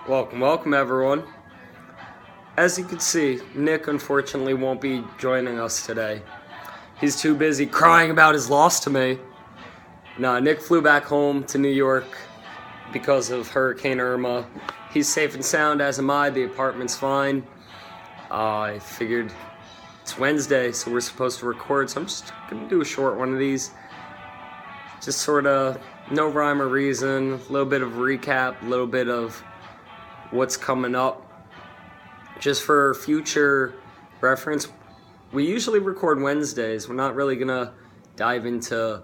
Welcome everyone. As you can see, Nick unfortunately won't be joining us today. He's too busy crying about his loss to me. Nick flew back home to New York because of Hurricane Irma. He's safe and sound, as am I. The apartment's fine. I figured it's Wednesday, so we're supposed to record, so I'm just going to do a short one of these. Just sort of no rhyme or reason, a little bit of recap, a little bit of what's coming up. Just for future reference, we usually record Wednesdays. We're not really going to dive into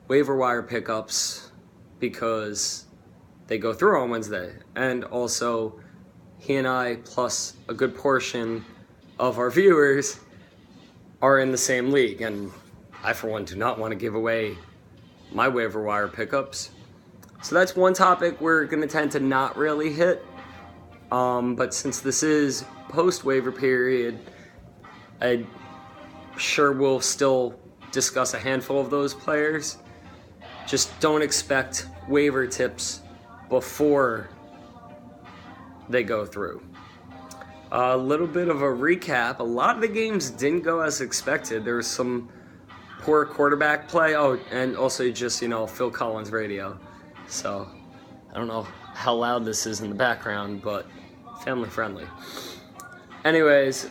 waiver wire pickups because they go through on Wednesday. And also, he and I, plus a good portion of our viewers, are in the same league. And I, for one, do not want to give away my waiver wire pickups. So that's one topic we're going to tend to not really hit. But since this is post-waiver period, I'm sure we'll still discuss a handful of those players. Just don't expect waiver tips before they go through. A little bit of a recap. A lot of the games didn't go as expected. There was some poor quarterback play. Oh, and also just, Phil Collins radio. So, I don't know how loud this is in the background, but family friendly. Anyways,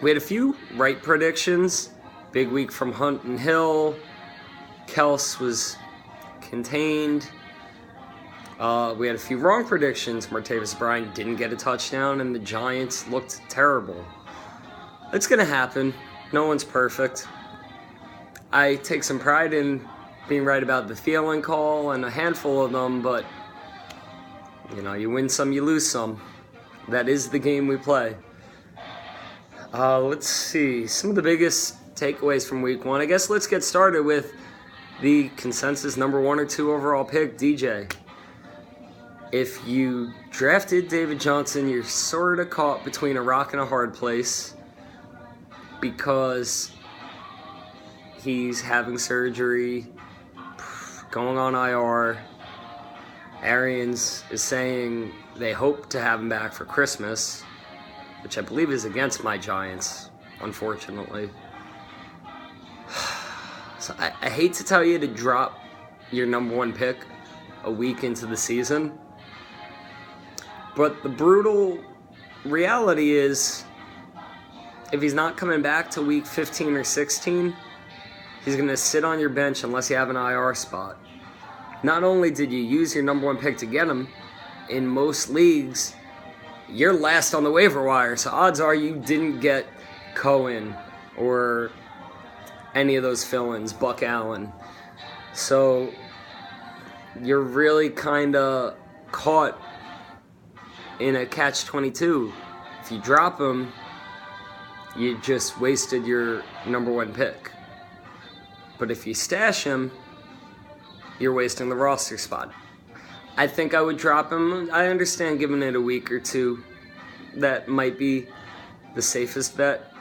we had a few right predictions. Big week from Hunt and Hill. Kels was contained. We had a few wrong predictions. Martavis Bryant didn't get a touchdown, and the Giants looked terrible. It's going to happen. No one's perfect. I take some pride in being right about the Thielen call and a handful of them, but you win some, you lose some. That is the game we play. Let's see. Some of the biggest takeaways from week one. I guess let's get started with the consensus number 1 or 2 overall pick, DJ. If you drafted David Johnson, you're sort of caught between a rock and a hard place because he's having surgery, going on IR. Arians is saying they hope to have him back for Christmas, which I believe is against my Giants, unfortunately. So I hate to tell you to drop your number 1 pick a week into the season, but the brutal reality is if he's not coming back to week 15 or 16, he's going to sit on your bench unless you have an IR spot. Not only did you use your number 1 pick to get him, in most leagues, you're last on the waiver wire. So odds are you didn't get Cohen or any of those fill-ins, Buck Allen. So you're really kind of caught in a catch-22. If you drop him, you just wasted your number 1 pick. But if you stash him, you're wasting the roster spot. I think I would drop him. I understand giving it a week or two. That might be the safest bet,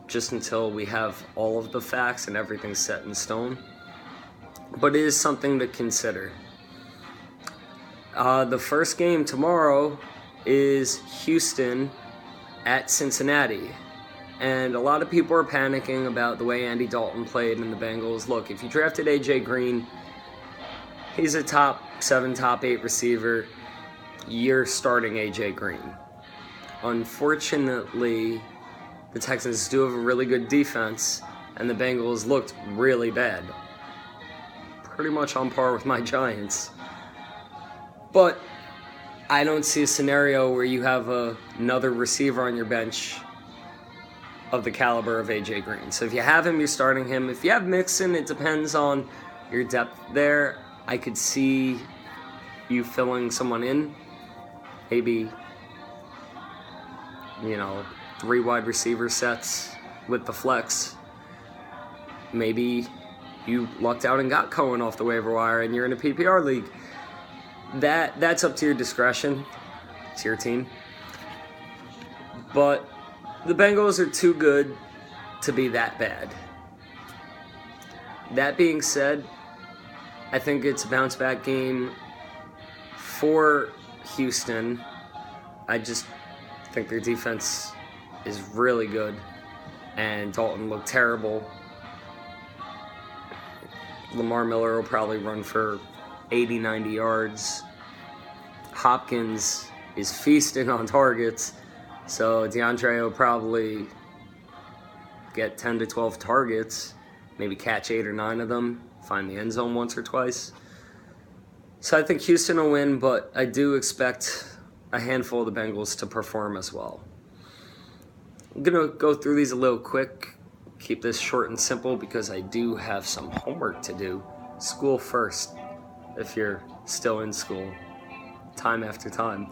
just until we have all of the facts and everything's set in stone. But it is something to consider. The first game tomorrow is Houston at Cincinnati. And a lot of people are panicking about the way Andy Dalton played in the Bengals. Look, if you drafted A.J. Green, he's a top 7, top 8 receiver. You're starting A.J. Green. Unfortunately, the Texans do have a really good defense, and the Bengals looked really bad. Pretty much on par with my Giants. But I don't see a scenario where you have another receiver on your bench of the caliber of A.J. Green. So if you have him, you're starting him. If you have Mixon, it depends on your depth there. I could see you filling someone in. Maybe, 3 wide receiver sets with the flex. Maybe you lucked out and got Cohen off the waiver wire and you're in a PPR league. That's up to your discretion. It's your team. But the Bengals are too good to be that bad. That being said, I think it's a bounce-back game for Houston. I just think their defense is really good, and Dalton looked terrible. Lamar Miller will probably run for 80, 90 yards. Hopkins is feasting on targets, so DeAndre will probably get 10 to 12 targets, maybe catch 8 or 9 of them, find the end zone once or twice. So I think Houston will win, but I do expect a handful of the Bengals to perform as well. I'm going to go through these a little quick, keep this short and simple because I do have some homework to do. School first, if you're still in school, time after time.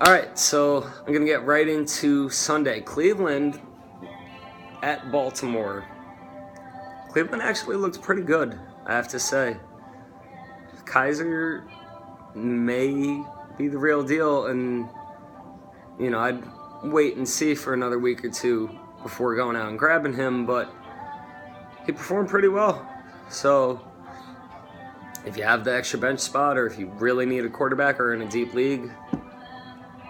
All right, so I'm going to get right into Sunday. Cleveland at Baltimore. Cleveland actually looks pretty good, I have to say. Kaiser may be the real deal, and, you know, I'd wait and see for another week or two before going out and grabbing him, but he performed pretty well. So if you have the extra bench spot, or if you really need a quarterback or in a deep league,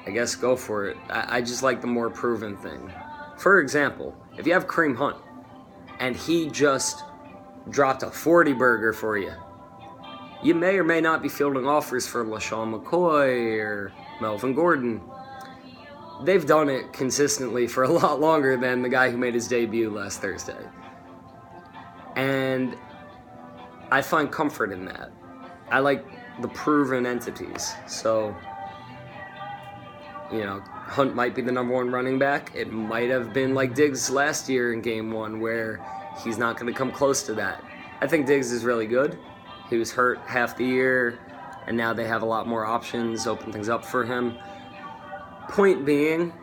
I guess go for it. I just like the more proven thing. For example, if you have Kareem Hunt and he just dropped a 40 burger for you, you may or may not be fielding offers for LaShawn McCoy or Melvin Gordon. They've done it consistently for a lot longer than the guy who made his debut last Thursday. And I find comfort in that. I like the proven entities. So, you know, Hunt might be the number one running back. It might have been like Diggs last year in game one, where he's not going to come close to that. I think Diggs is really good. He was hurt half the year, and now they have a lot more options, open things up for him. Point being,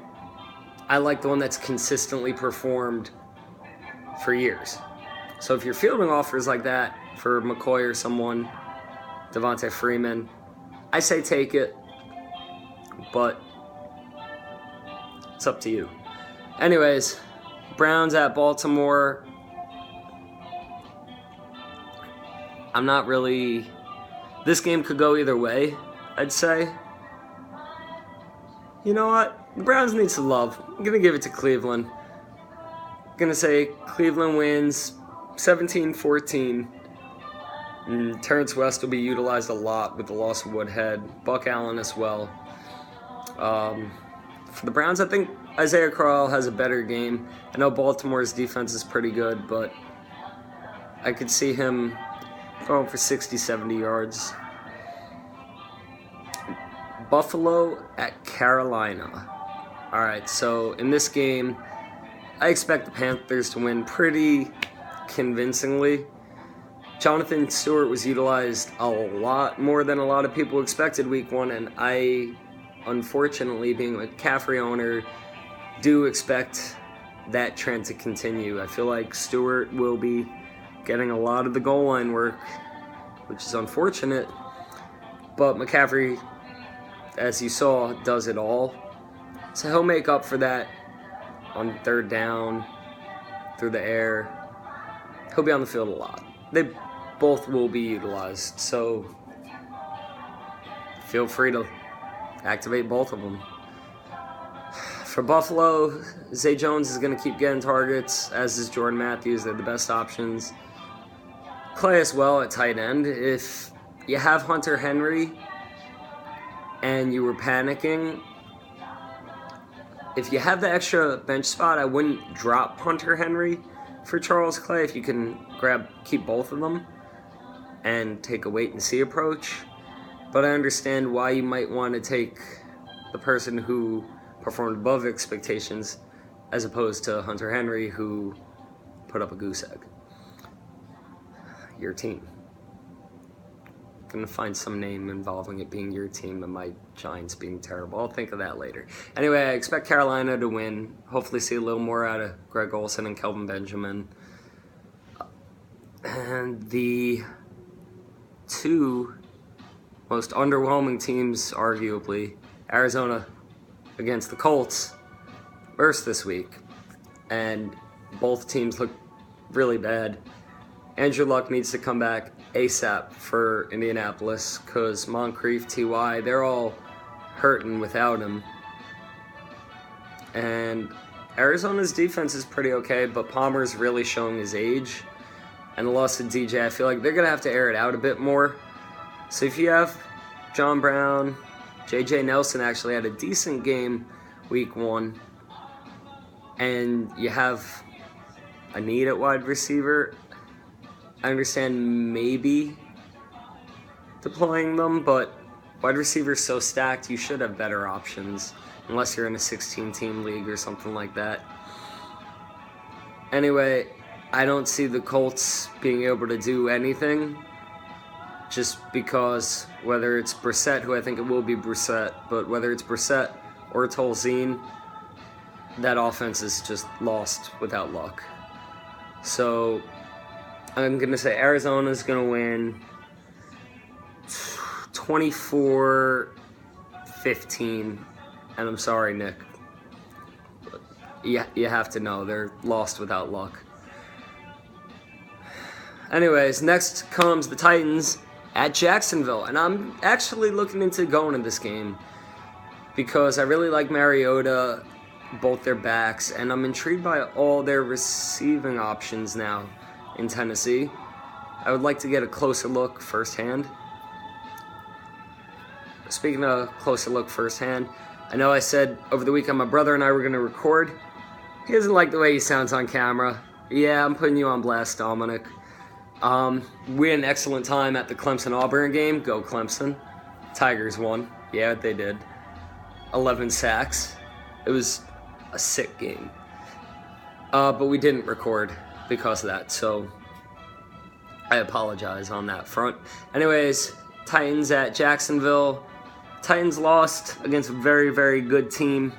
I like the one that's consistently performed for years. So if you're fielding offers like that for McCoy or someone, Devontae Freeman, I say take it, but it's up to you. Anyways, Browns at Baltimore. I'm not really... This game could go either way, I'd say. You know what? The Browns need some love. I'm going to give it to Cleveland. I'm going to say Cleveland wins 17-14. And Terrence West will be utilized a lot with the loss of Woodhead. Buck Allen as well. For the Browns, I think Isaiah Crowell has a better game. I know Baltimore's defense is pretty good, but I could see him throwing for 60, 70 yards. Buffalo at Carolina. All right, so in this game, I expect the Panthers to win pretty convincingly. Jonathan Stewart was utilized a lot more than a lot of people expected week one, and I, unfortunately, being a McCaffrey owner, do expect that trend to continue. I feel like Stewart will be getting a lot of the goal line work, which is unfortunate, but McCaffrey, as you saw, does it all. So he'll make up for that on third down, through the air. He'll be on the field a lot. They both will be utilized, so feel free to activate both of them. For Buffalo, Zay Jones is going to keep getting targets, as is Jordan Matthews. They're the best options. Clay as well at tight end. If you have Hunter Henry and you were panicking, if you have the extra bench spot, I wouldn't drop Hunter Henry for Charles Clay if you can keep both of them and take a wait-and-see approach. But I understand why you might want to take the person who performed above expectations as opposed to Hunter Henry, who put up a goose egg. Your team. I'm going to find some name involving it being your team and my Giants being terrible. I'll think of that later. Anyway, I expect Carolina to win. Hopefully see a little more out of Greg Olsen and Kelvin Benjamin. And the two most underwhelming teams, arguably, Arizona against the Colts, versus this week. And both teams look really bad. Andrew Luck needs to come back ASAP for Indianapolis because Moncrief, T.Y., they're all hurting without him. And Arizona's defense is pretty okay, but Palmer's really showing his age. And the loss of DJ, I feel like they're going to have to air it out a bit more. So if you have John Brown, J.J. Nelson actually had a decent game week 1, and you have a need at wide receiver, I understand maybe deploying them, but wide receiver's so stacked, you should have better options, unless you're in a 16-team league or something like that. Anyway, I don't see the Colts being able to do anything, just because whether it's Brissett, who I think it will be Brissett, but whether it's Brissett or Tolzien, that offense is just lost without luck. So I'm going to say Arizona's going to win 24-15. And I'm sorry, Nick. You have to know they're lost without luck. Anyways, next comes the Titans at Jacksonville. And I'm actually looking into going to this game because I really like Mariota, both their backs, and I'm intrigued by all their receiving options now in Tennessee. I would like to get a closer look firsthand. Speaking of closer look firsthand, I know I said over the weekend my brother and I were going to record. He doesn't like the way he sounds on camera. Yeah, I'm putting you on blast, Dominic. We had an excellent time at the Clemson-Auburn game. Go Clemson. Tigers won. Yeah, they did. 11 sacks. It was a sick game. But we didn't record because of that, so I apologize on that front. Anyways, Titans at Jacksonville. Titans lost against a very, very good team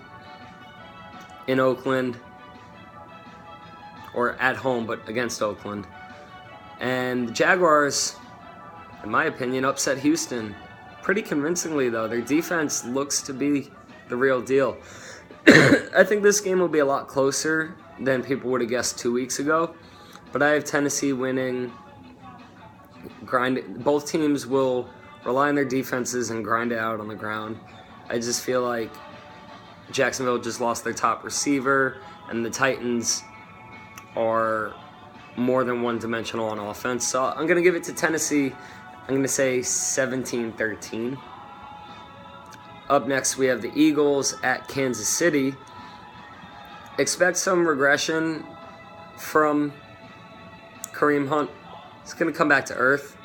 in Oakland. Or at home, but against Oakland. And the Jaguars, in my opinion, upset Houston pretty convincingly, though. Their defense looks to be the real deal. I think this game will be a lot closer than people would have guessed 2 weeks ago. But I have Tennessee winning. Both teams will rely on their defenses and grind it out on the ground. I just feel like Jacksonville just lost their top receiver, and the Titans are more than one-dimensional on offense. So I'm going to give it to Tennessee. I'm going to say 17-13. Up next, we have the Eagles at Kansas City. Expect some regression from Kareem Hunt. He's going to come back to earth.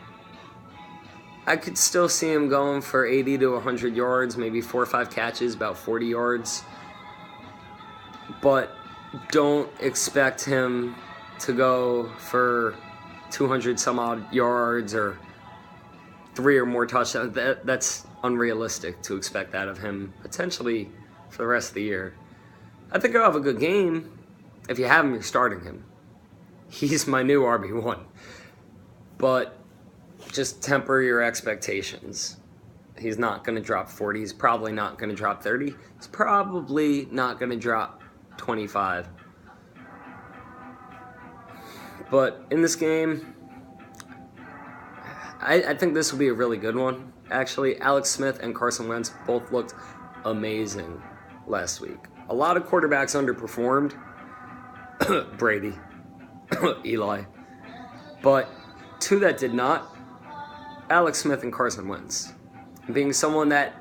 I could still see him going for 80 to 100 yards, maybe 4 or 5 catches, about 40 yards. But don't expect him to go for 200 some odd yards or 3 or more touchdowns. That's unrealistic to expect that of him potentially for the rest of the year. I think he'll have a good game. If you have him, you're starting him. He's my new RB1. But just temper your expectations. He's not going to drop 40. He's probably not going to drop 30. He's probably not going to drop 25. But in this game, I think this will be a really good one. Actually, Alex Smith and Carson Wentz both looked amazing last week. A lot of quarterbacks underperformed. Brady, Eli. But 2 that did not, Alex Smith and Carson Wentz. Being someone that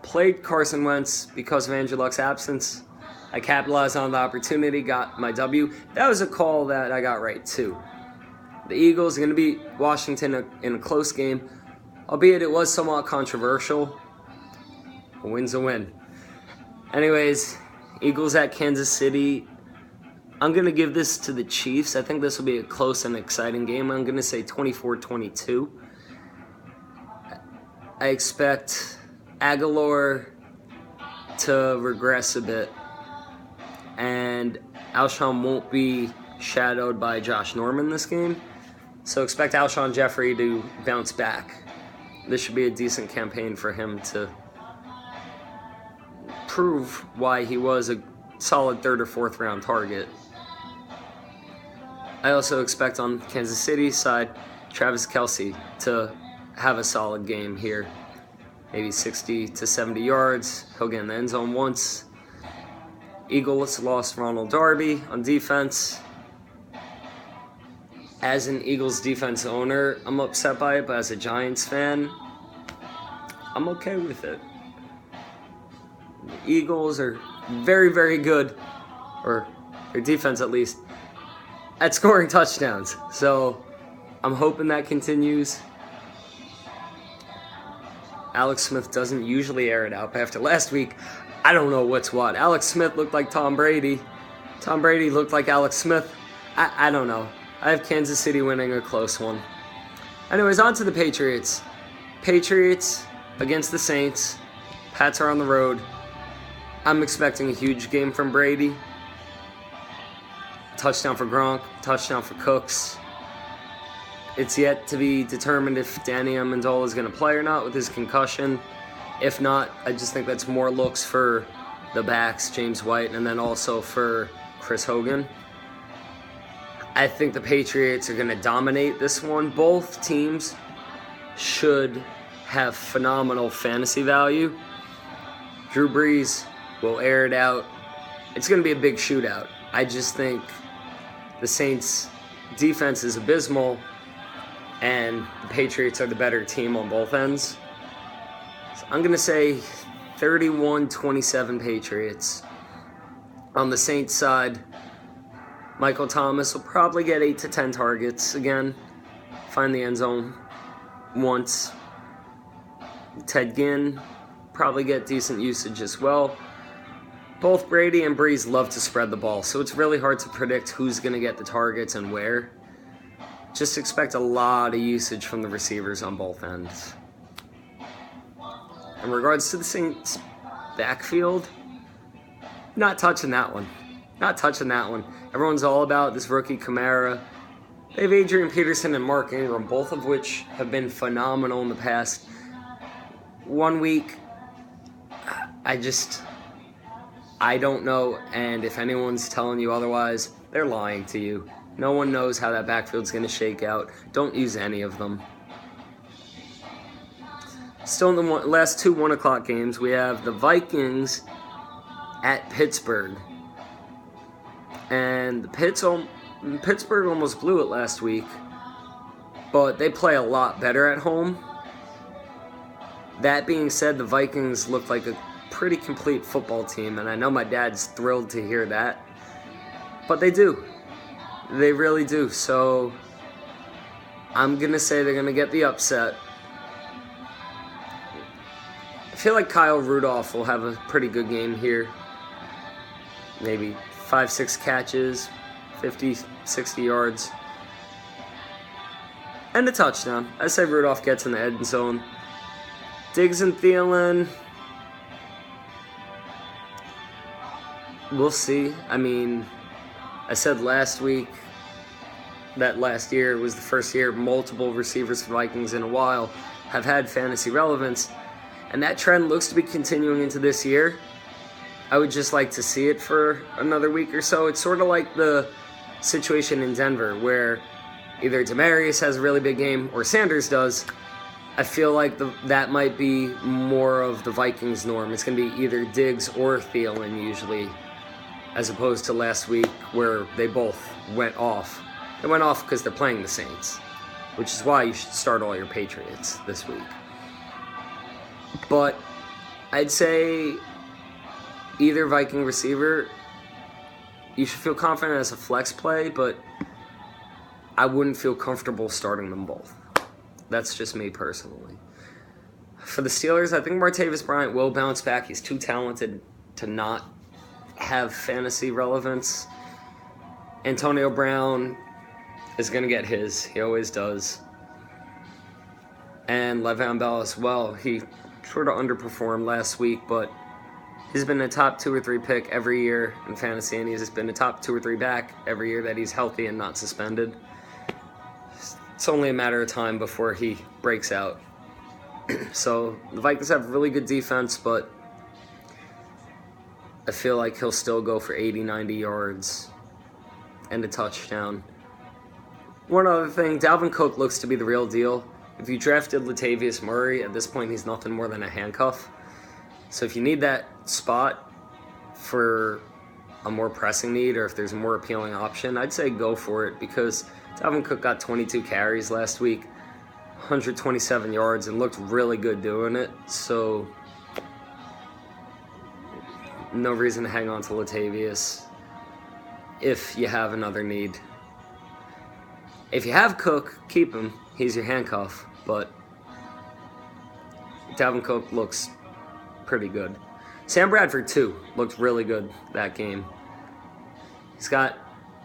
played Carson Wentz because of Andrew Luck's absence, I capitalized on the opportunity, got my W. That was a call that I got right, too. The Eagles are going to beat Washington in a close game, albeit it was somewhat controversial. A win's a win. Anyways, Eagles at Kansas City. I'm going to give this to the Chiefs. I think this will be a close and exciting game. I'm going to say 24-22. I expect Aguilar to regress a bit, and Alshon won't be shadowed by Josh Norman this game. So expect Alshon Jeffrey to bounce back. This should be a decent campaign for him to prove why he was a solid 3rd or 4th round target. I also expect on Kansas City's side, Travis Kelce to have a solid game here. Maybe 60 to 70 yards. He'll get in the end zone once. Eagles lost Ronald Darby on defense. As an Eagles defense owner, I'm upset by it, but as a Giants fan, I'm okay with it. The Eagles are very, very good, or their defense at least, at scoring touchdowns. So I'm hoping that continues. Alex Smith doesn't usually air it out, but after last week, I don't know what's what. Alex Smith looked like Tom Brady. Tom Brady looked like Alex Smith. I don't know. I have Kansas City winning a close one. Anyways, on to the Patriots. Patriots against the Saints. Pats are on the road. I'm expecting a huge game from Brady. Touchdown for Gronk. Touchdown for Cooks. It's yet to be determined if Danny Amendola is going to play or not with his concussion. If not, I just think that's more looks for the backs, James White, and then also for Chris Hogan. I think the Patriots are going to dominate this one. Both teams should have phenomenal fantasy value. Drew Brees will air it out. It's going to be a big shootout. I just think the Saints' defense is abysmal, and the Patriots are the better team on both ends. So I'm going to say 31-27 Patriots. On the Saints side, Michael Thomas will probably get 8 to 10 targets again. Find the end zone once. Ted Ginn probably get decent usage as well. Both Brady and Brees love to spread the ball, so it's really hard to predict who's going to get the targets and where. Just expect a lot of usage from the receivers on both ends. In regards to the Saints' backfield, not touching that one. Not touching that one. Everyone's all about this rookie Kamara. They have Adrian Peterson and Mark Ingram, both of which have been phenomenal in the past 1 week. I don't know, and if anyone's telling you otherwise, they're lying to you. No one knows how that backfield's going to shake out. Don't use any of them. Still in the last two 1 o'clock games, we have the Vikings at Pittsburgh. And Pittsburgh almost blew it last week, but they play a lot better at home. That being said, the Vikings look like a pretty complete football team, and I know my dad's thrilled to hear that. But they do. They really do. So I'm going to say they're going to get the upset. I feel like Kyle Rudolph will have a pretty good game here. Maybe 5-6 catches, 50, 60 yards, and a touchdown. I say Rudolph gets in the end zone. Diggs and Thielen, we'll see. I mean, I said last week that last year was the first year multiple receivers for Vikings in a while have had fantasy relevance, and that trend looks to be continuing into this year. I would just like to see it for another week or so. It's sort of like the situation in Denver where either Demaryius has a really big game or Sanders does. I feel like that might be more of the Vikings' norm. It's going to be either Diggs or Thielen usually, as opposed to last week where they both went off. They went off because they're playing the Saints, which is why you should start all your Patriots this week. But I'd say either Viking receiver, you should feel confident as a flex play, but I wouldn't feel comfortable starting them both. That's just me personally. For the Steelers, I think Martavis Bryant will bounce back. He's too talented to not have fantasy relevance. Antonio Brown is going to get his. He always does. And Le'Veon Bell as well. He sort of underperformed last week, but he's been a top 2 or 3 pick every year in fantasy, and he's been a top 2 or 3 back every year that he's healthy and not suspended. It's only a matter of time before he breaks out. So the Vikings have really good defense, but I feel like he'll still go for 80, 90 yards and a touchdown. One other thing, Dalvin Cook looks to be the real deal. If you drafted Latavius Murray, at this point he's nothing more than a handcuff. So if you need that spot for a more pressing need or if there's a more appealing option, I'd say go for it, because Dalvin Cook got 22 carries last week, 127 yards, and looked really good doing it. So no reason to hang on to Latavius if you have another need. If you have Cook, keep him. He's your handcuff. But Dalvin Cook looks pretty good. Sam Bradford, too, looked really good that game. He's got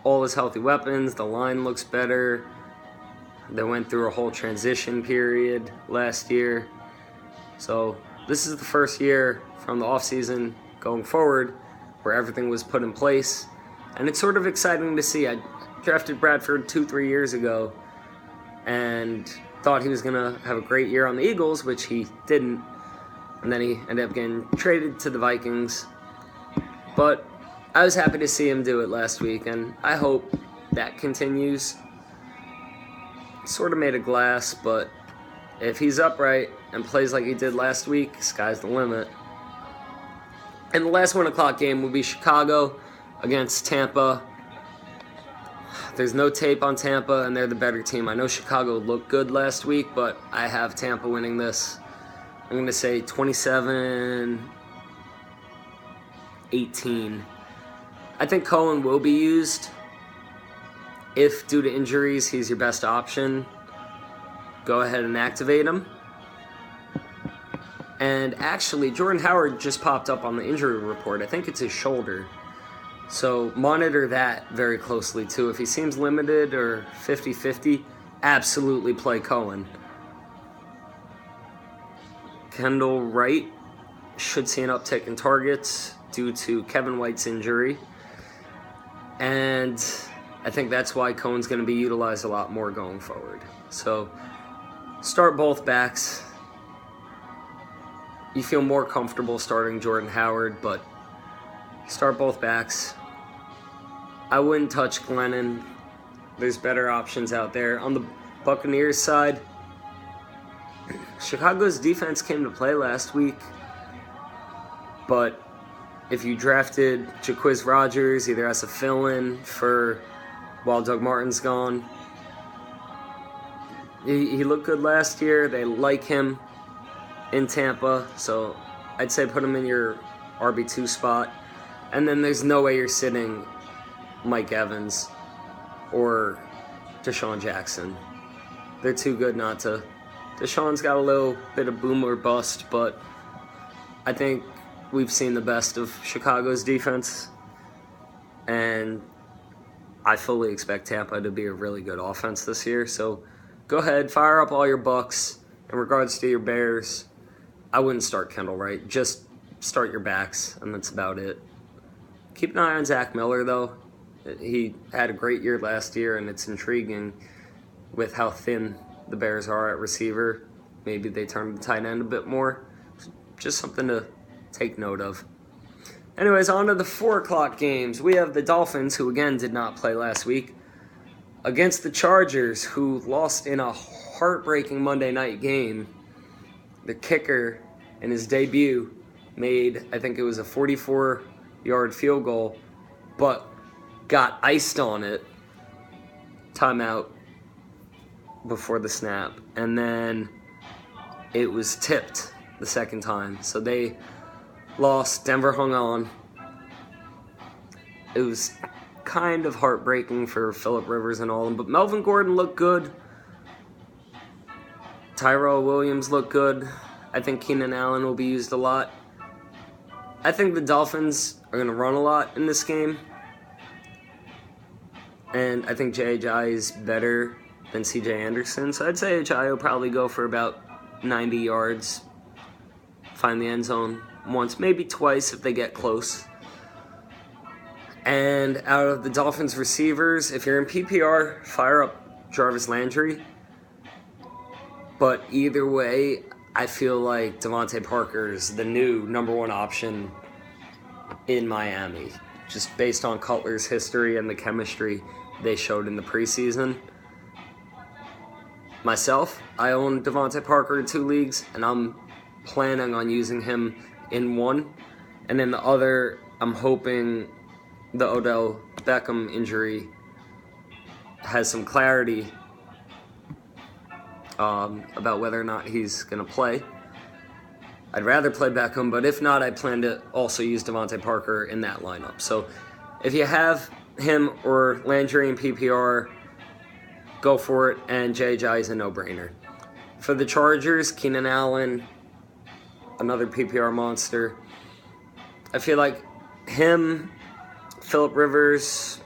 all his healthy weapons. The line looks better. They went through a whole transition period last year. So this is the first year from the offseason going forward where everything was put in place. And it's sort of exciting to see. I drafted Bradford 2-3 years ago and thought he was going to have a great year on the Eagles, which he didn't. And then he ended up getting traded to the Vikings. But I was happy to see him do it last week, and I hope that continues. Sort of made of glass, but if he's upright and plays like he did last week, sky's the limit. And the last 1 o'clock game will be Chicago against Tampa. There's no tape on Tampa, and they're the better team. I know Chicago looked good last week, but I have Tampa winning this. I'm going to say 27-18. I think Cohen will be used. If, due to injuries, he's your best option, go ahead and activate him. And actually, Jordan Howard just popped up on the injury report. I think it's his shoulder. So monitor that very closely, too. If he seems limited or 50-50, absolutely play Cohen. Kendall Wright should see an uptick in targets due to Kevin White's injury. And I think that's why Cohen's going to be utilized a lot more going forward. So start both backs. You feel more comfortable starting Jordan Howard, but start both backs. I wouldn't touch Glennon. There's better options out there. On the Buccaneers side, Chicago's defense came to play last week, but if you drafted Jacquizz Rodgers either as a fill-in for while Doug Martin's gone, he looked good last year. They like him in Tampa, so I'd say put him in your RB2 spot. And then there's no way you're sitting Mike Evans or Deshaun Jackson. They're too good not to. Deshaun's got a little bit of boom or bust, but I think we've seen the best of Chicago's defense, and I fully expect Tampa to be a really good offense this year. So go ahead, fire up all your bucks. In regards to your Bears, I wouldn't start Kendall Wright. Just start your backs, and that's about it. Keep an eye on Zach Miller, though. He had a great year last year, and it's intriguing with how thin the Bears are at receiver. Maybe they turn the tight end a bit more. Just something to take note of. Anyways, on to the 4 o'clock games. We have the Dolphins, who again did not play last week, against the Chargers, who lost in a heartbreaking Monday night game. The kicker in his debut made, I think it was a 44-yard field goal, but got iced on it. Timeout before the snap. And then it was tipped the second time. So they lost. Denver hung on. It was kind of heartbreaking for Phillip Rivers and all of them. But Melvin Gordon looked good. Tyrell Williams looked good. I think Keenan Allen will be used a lot. I think the Dolphins are going to run a lot in this game. And I think J.J. is better than C.J. Anderson. So I'd say J.J. will probably go for about 90 yards. Find the end zone once, maybe twice if they get close. And out of the Dolphins receivers, if you're in PPR, fire up Jarvis Landry. But either way, I feel like Devontae Parker's the new number one option in Miami, just based on Cutler's history and the chemistry they showed in the preseason. Myself, I own Devontae Parker in 2 leagues, and I'm planning on using him in one. And in the other, I'm hoping the Odell Beckham injury has some clarity about whether or not he's going to play. I'd rather play Beckham, but if not, I plan to also use Devontae Parker in that lineup. So if you have him or Landry in PPR, go for it, and J.J. is a no-brainer. For the Chargers, Keenan Allen, another PPR monster. I feel like him, Phillip Rivers,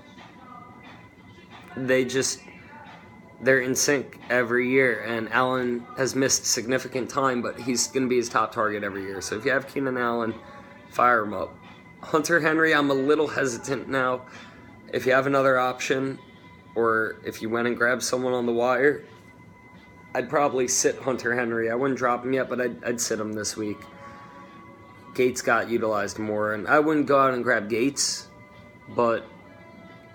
they're in sync every year, and Allen has missed significant time, but he's going to be his top target every year. So if you have Keenan Allen, fire him up. Hunter Henry, I'm a little hesitant now. If you have another option, or if you went and grabbed someone on the wire, I'd probably sit Hunter Henry. I wouldn't drop him yet, but I'd sit him this week. Gates got utilized more, and I wouldn't go out and grab Gates, but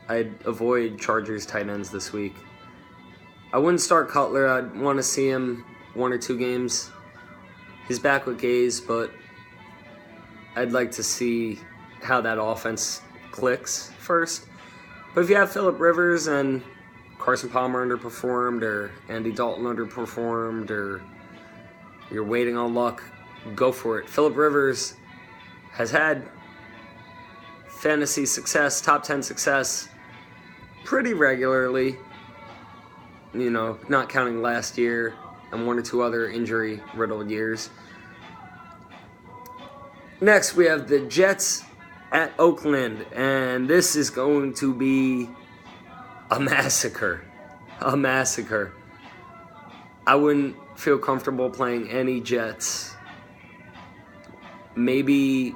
I'd avoid Chargers tight ends this week. I wouldn't start Cutler. I'd want to see him 1 or 2 games. He's back with Gaze, but I'd like to see how that offense clicks first. But if you have Phillip Rivers and Carson Palmer underperformed, or Andy Dalton underperformed, or you're waiting on luck, go for it. Phillip Rivers has had fantasy success, top 10 success, pretty regularly. You know, not counting last year and 1 or 2 other injury-riddled years. Next, we have the Jets at Oakland, and this is going to be a massacre. A massacre. I wouldn't feel comfortable playing any Jets. Maybe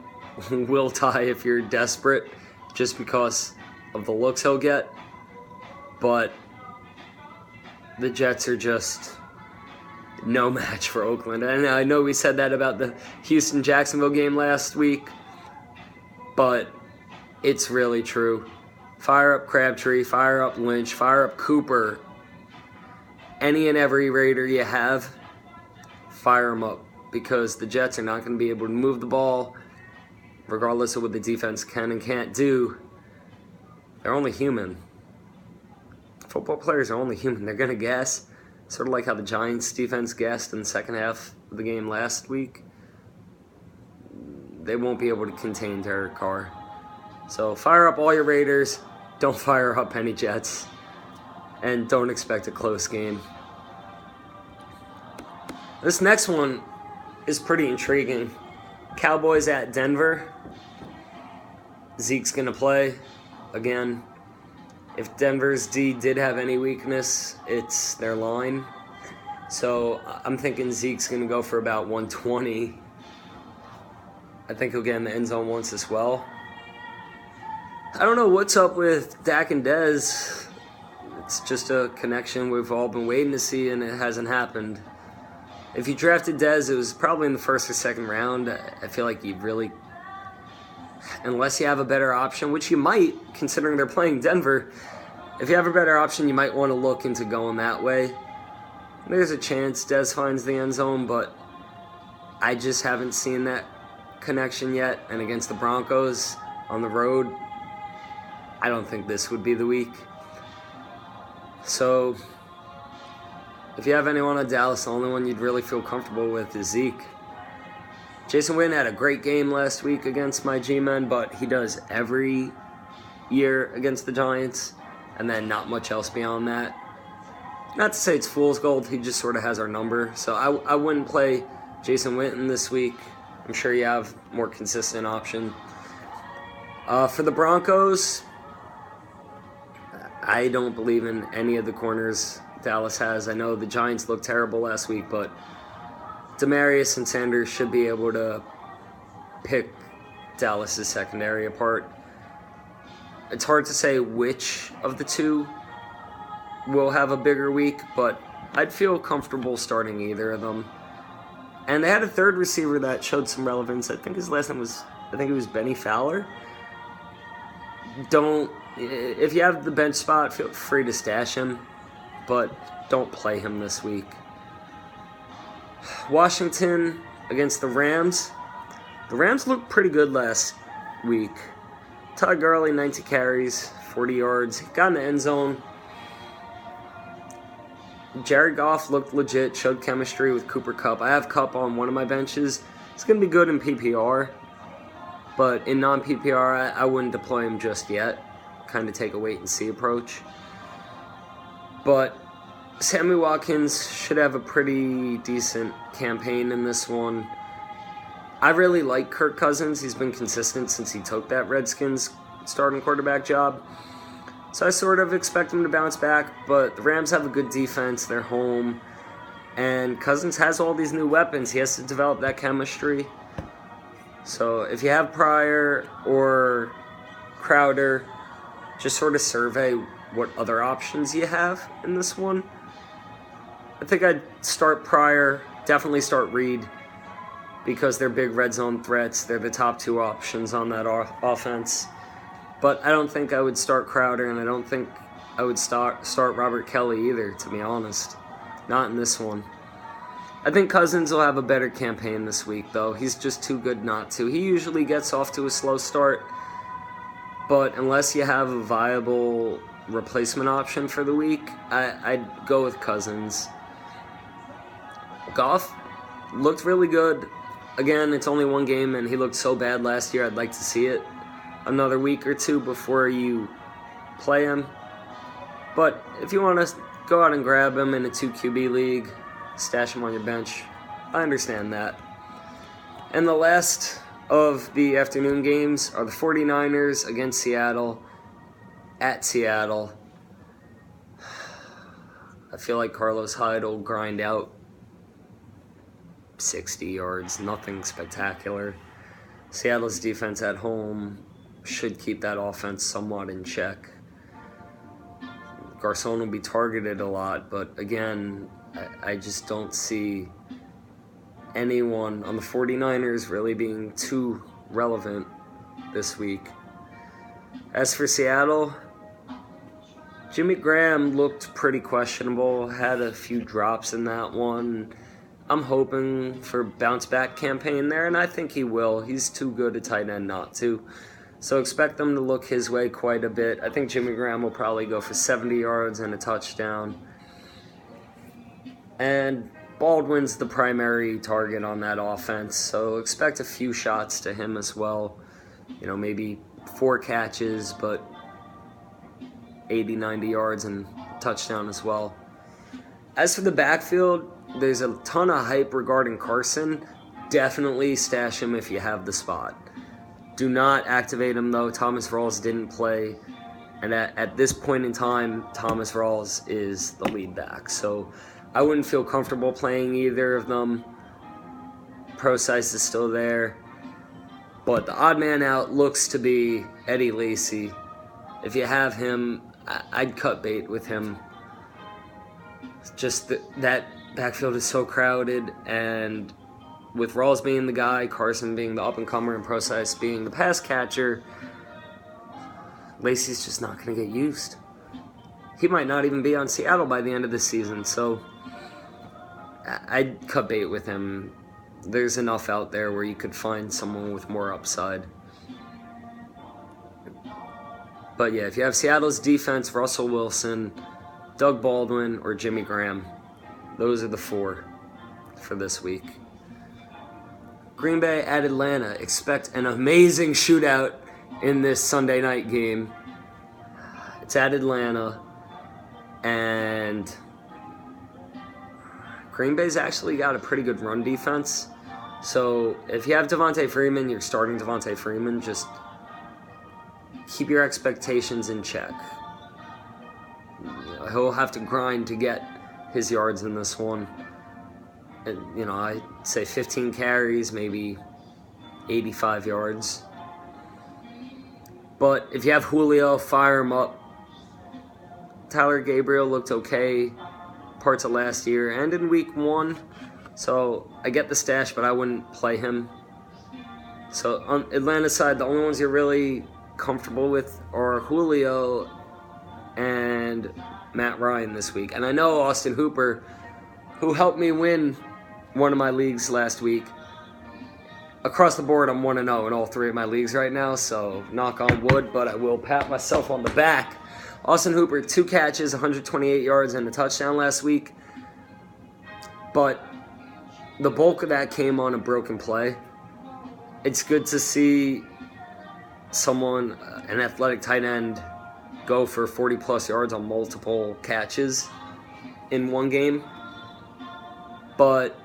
Will Ty if you're desperate, just because of the looks he'll get. But the Jets are just no match for Oakland. And I know we said that about the Houston-Jacksonville game last week, but it's really true. Fire up Crabtree, fire up Lynch, fire up Cooper. Any and every Raider you have, fire them up, because the Jets are not going to be able to move the ball, regardless of what the defense can and can't do. They're only human. Football players are only human. They're going to guess. Sort of like how the Giants defense guessed in the second half of the game last week. They won't be able to contain Derek Carr. So fire up all your Raiders. Don't fire up any Jets. And don't expect a close game. This next one is pretty intriguing. Cowboys at Denver. Zeke's going to play again. If Denver's D did have any weakness, it's their line. So I'm thinking Zeke's going to go for about 120. I think he'll get in the end zone once as well. I don't know what's up with Dak and Dez. It's just a connection we've all been waiting to see, and it hasn't happened. If you drafted Dez, it was probably in the first or second round. I feel like you really, unless you have a better option, which you might, considering they're playing Denver, if you have a better option, you might want to look into going that way. There's a chance Dez finds the end zone, but I just haven't seen that connection yet. And against the Broncos on the road, I don't think this would be the week. So if you have anyone at Dallas, the only one you'd really feel comfortable with is Zeke. Jason Witten had a great game last week against my G-Men, but he does every year against the Giants, and then not much else beyond that. Not to say it's fool's gold, he just sort of has our number. So I wouldn't play Jason Witten this week. I'm sure you have more consistent option. For the Broncos, I don't believe in any of the corners Dallas has. I know the Giants looked terrible last week, but Demaryius and Sanders should be able to pick Dallas' secondary apart. It's hard to say which of the two will have a bigger week, but I'd feel comfortable starting either of them. And they had a third receiver that showed some relevance. I think his last name was, Benny Fowler. If you have the bench spot, feel free to stash him, but don't play him this week. Washington against the Rams. The Rams looked pretty good last week. Todd Gurley, 90 carries, 40 yards. Got in the end zone. Jared Goff looked legit, showed chemistry with Cooper Kupp. I have Kupp on one of my benches. It's going to be good in PPR, but in non-PPR, I wouldn't deploy him just yet. Kind of take a wait-and-see approach. But Sammy Watkins should have a pretty decent campaign in this one. I really like Kirk Cousins. He's been consistent since he took that Redskins starting quarterback job. So I sort of expect him to bounce back, but the Rams have a good defense. They're home. And Cousins has all these new weapons. He has to develop that chemistry. So if you have Pryor or Crowder, just sort of survey what other options you have in this one. I think I'd start Pryor, definitely start Reed, because they're big red zone threats. They're the top two options on that offense. But I don't think I would start Crowder, and I don't think I would start Robert Kelly either, to be honest. Not in this one. I think Cousins will have a better campaign this week, though. He's just too good not to. He usually gets off to a slow start, but unless you have a viable replacement option for the week, I'd go with Cousins. Goff looked really good. Again, it's only one game, and he looked so bad last year. I'd like to see it another week or two before you play him. But if you want to go out and grab him in a 2 QB league, stash him on your bench, I understand that. And the last of the afternoon games are the 49ers against Seattle, at Seattle. I feel like Carlos Hyde will grind out 60 yards, nothing spectacular. Seattle's defense at home should keep that offense somewhat in check. Garcon will be targeted a lot, but again, I just don't see anyone on the 49ers really being too relevant this week. As for Seattle, Jimmy Graham looked pretty questionable, had a few drops in that one. I'm hoping for a bounce-back campaign there, and I think he will. He's too good a tight end not to. So expect them to look his way quite a bit. I think Jimmy Graham will probably go for 70 yards and a touchdown. And Baldwin's the primary target on that offense, so expect a few shots to him as well. You know, maybe 4 catches, but 80, 90 yards and touchdown as well. As for the backfield, there's a ton of hype regarding Carson. Definitely stash him if you have the spot. Do not activate him, though. Thomas Rawls didn't play. And at this point in time, Thomas Rawls is the lead back. So I wouldn't feel comfortable playing either of them. Procise is still there. But the odd man out looks to be Eddie Lacy. If you have him, I'd cut bait with him. Just that backfield is so crowded, and with Rawls being the guy, Carson being the up-and-comer, and Procise being the pass catcher, Lacy's just not going to get used. He might not even be on Seattle by the end of the season, so I'd cut bait with him. There's enough out there where you could find someone with more upside. But yeah, if you have Seattle's defense, Russell Wilson, Doug Baldwin, or Jimmy Graham, those are the 4 for this week. Green Bay at Atlanta. Expect an amazing shootout in this Sunday night game. It's at Atlanta, and Green Bay's actually got a pretty good run defense. So if you have Devontae Freeman, you're starting Devontae Freeman. Just keep your expectations in check. He'll have to grind to get his yards in this one. And, I'd say 15 carries, maybe 85 yards. But if you have Julio, fire him up. Tyler Gabriel looked okay parts of last year and in week 1. So I get the stash, but I wouldn't play him. So on Atlanta's side, the only ones you're really comfortable with are Julio and Matt Ryan this week. And I know Austin Hooper, who helped me win one of my leagues last week, across the board, I'm 1-0 in all 3 of my leagues right now, so knock on wood, but I will pat myself on the back. Austin Hooper, 2 catches, 128 yards, and a touchdown last week. But the bulk of that came on a broken play. It's good to see someone, an athletic tight end, go for 40-plus yards on multiple catches in one game. But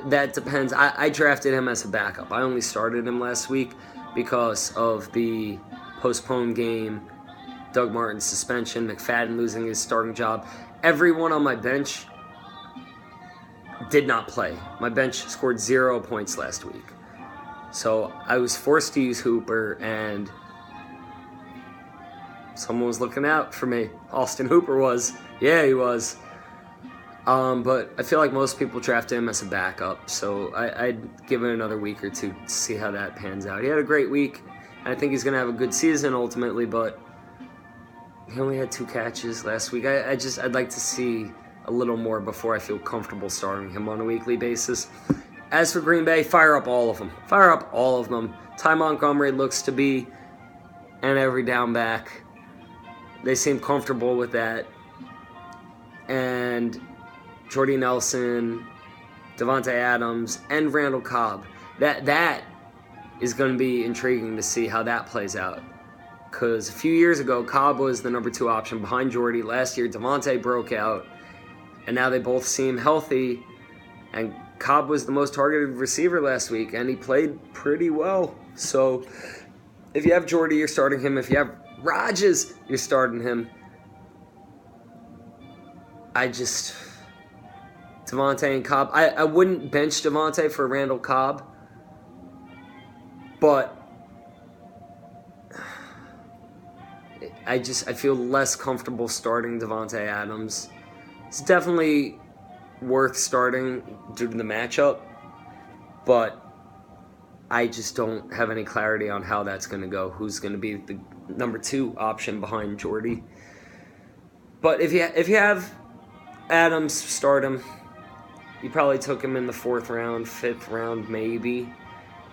that depends. I drafted him as a backup. I only started him last week because of the postponed game, Doug Martin's suspension, McFadden losing his starting job. Everyone on my bench did not play. My bench scored 0 points last week. So I was forced to use Hooper, and someone was looking out for me. Austin Hooper was. Yeah, he was. But I feel like most people drafted him as a backup, so I'd give it another week or two to see how that pans out. He had a great week, and I think he's going to have a good season ultimately, but he only had 2 catches last week. I'd like to see a little more before I feel comfortable starting him on a weekly basis. As for Green Bay, fire up all of them. Fire up all of them. Ty Montgomery looks to be an every down back. They seem comfortable with that. And Jordy Nelson, Devontae Adams, and Randall Cobb. That is going to be intriguing to see how that plays out. Because a few years ago, Cobb was the number 2 option behind Jordy. Last year, Devontae broke out. And now they both seem healthy. And Cobb was the most targeted receiver last week, and he played pretty well. So if you have Jordy, you're starting him. If you have Rodgers, you're starting him. Devontae and Cobb. I wouldn't bench Devontae for Randall Cobb, but I feel less comfortable starting Devontae Adams. It's definitely worth starting due to the matchup, but I just don't have any clarity on how that's going to go. Who's going to be the number 2 option behind Jordy? But if you have Adams, start him. You probably took him in the 4th round, 5th round, maybe,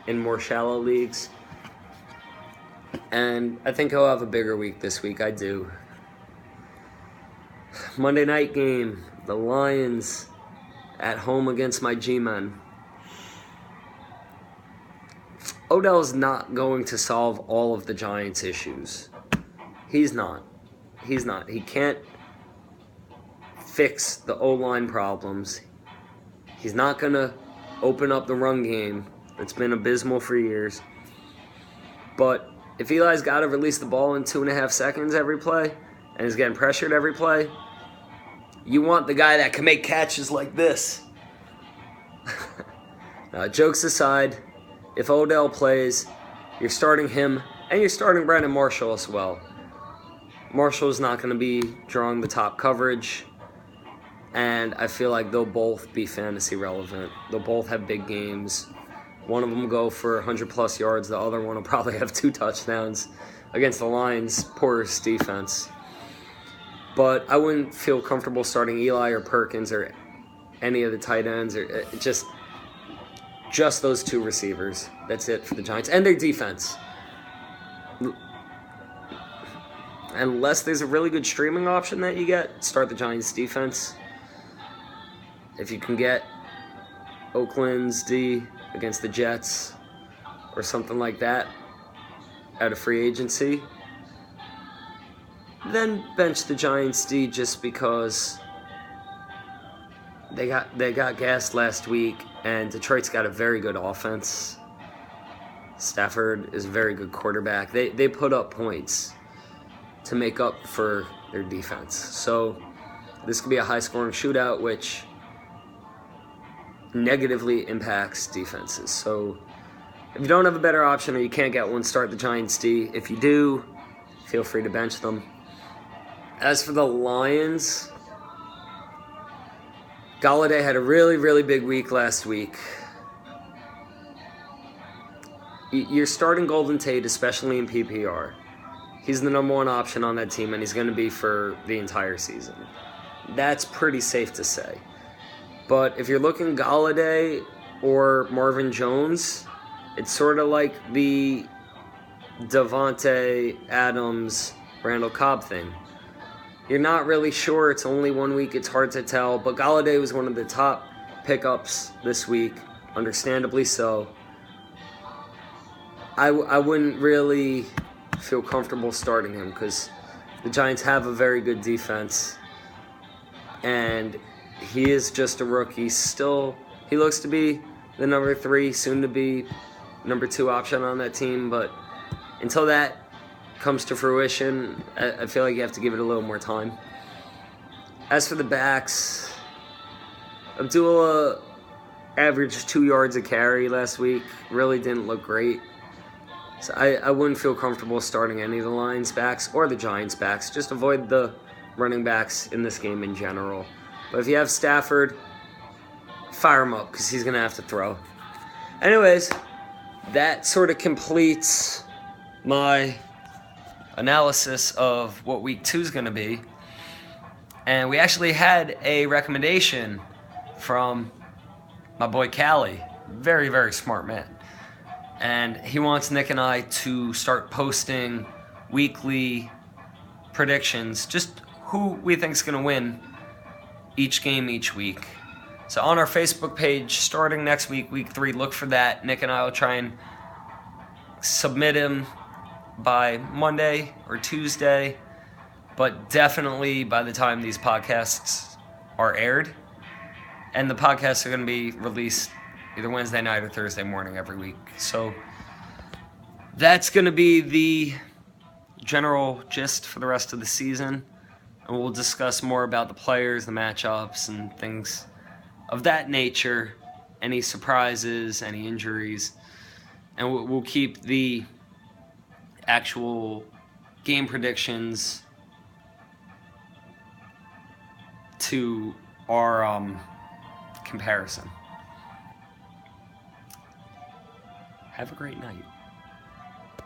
in more shallow leagues. And I think he'll have a bigger week this week. I do. Monday night game, the Lions at home against my G-Men. Odell's not going to solve all of the Giants' issues. He's not. He can't fix the O-line problems. He's not going to open up the run game that's been abysmal for years. But if Eli's got to release the ball in 2.5 seconds every play and is getting pressured every play, you want the guy that can make catches like this. Jokes aside, if Odell plays, you're starting him, and you're starting Brandon Marshall as well. Marshall's not going to be drawing the top coverage, and I feel like they'll both be fantasy relevant. They'll both have big games. One of them will go for 100-plus yards. The other one will probably have 2 touchdowns against the Lions' poorest defense. But I wouldn't feel comfortable starting Eli or Perkins or any of the tight ends, or just those 2 receivers. That's it for the Giants. And their defense. Unless there's a really good streaming option that you get, start the Giants' defense. If you can get Oakland's D against the Jets or something like that out of free agency, then bench the Giants D just because they got gassed last week, and Detroit's got a very good offense. Stafford is a very good quarterback. They put up points to make up for their defense. So this could be a high-scoring shootout, which negatively impacts defenses. So if you don't have a better option or you can't get one, start the Giants D. If you do, feel free to bench them. As for the Lions, Golladay had a really, really big week last week. You're starting Golden Tate, especially in PPR. He's the number 1 option on that team, and he's going to be for the entire season. That's pretty safe to say. But if you're looking Golladay, or Marvin Jones. It's sort of like the Davante Adams, Randall Cobb thing. You're not really sure. It's only 1 week. It's hard to tell. But Golladay was one of the top pickups this week, understandably so. I wouldn't really feel comfortable starting him because the Giants have a very good defense. And he is just a rookie. He looks to be the number 3, soon to be number 2 option on that team. But until that comes to fruition, I feel like you have to give it a little more time. As for the backs, Abdullah averaged 2 yards a carry last week. Really didn't look great. So I wouldn't feel comfortable starting any of the Lions backs or the Giants backs. Just avoid the running backs in this game in general. But if you have Stafford, fire him up because he's going to have to throw. Anyways, that sort of completes my analysis of what week 2 is going to be. And we actually had a recommendation from my boy Callie. Very, very smart man. And he wants Nick and I to start posting weekly predictions, just who we think is going to win each game each week. So on our Facebook page, starting next week, week 3, look for that. Nick and I will try and submit him by Monday or Tuesday, but definitely by the time these podcasts are aired. And the podcasts are going to be released either Wednesday night or Thursday morning every week. So that's going to be the general gist for the rest of the season. And we'll discuss more about the players, the matchups, and things of that nature. Any surprises, any injuries. And we'll keep the actual game predictions to our comparison. Have a great night.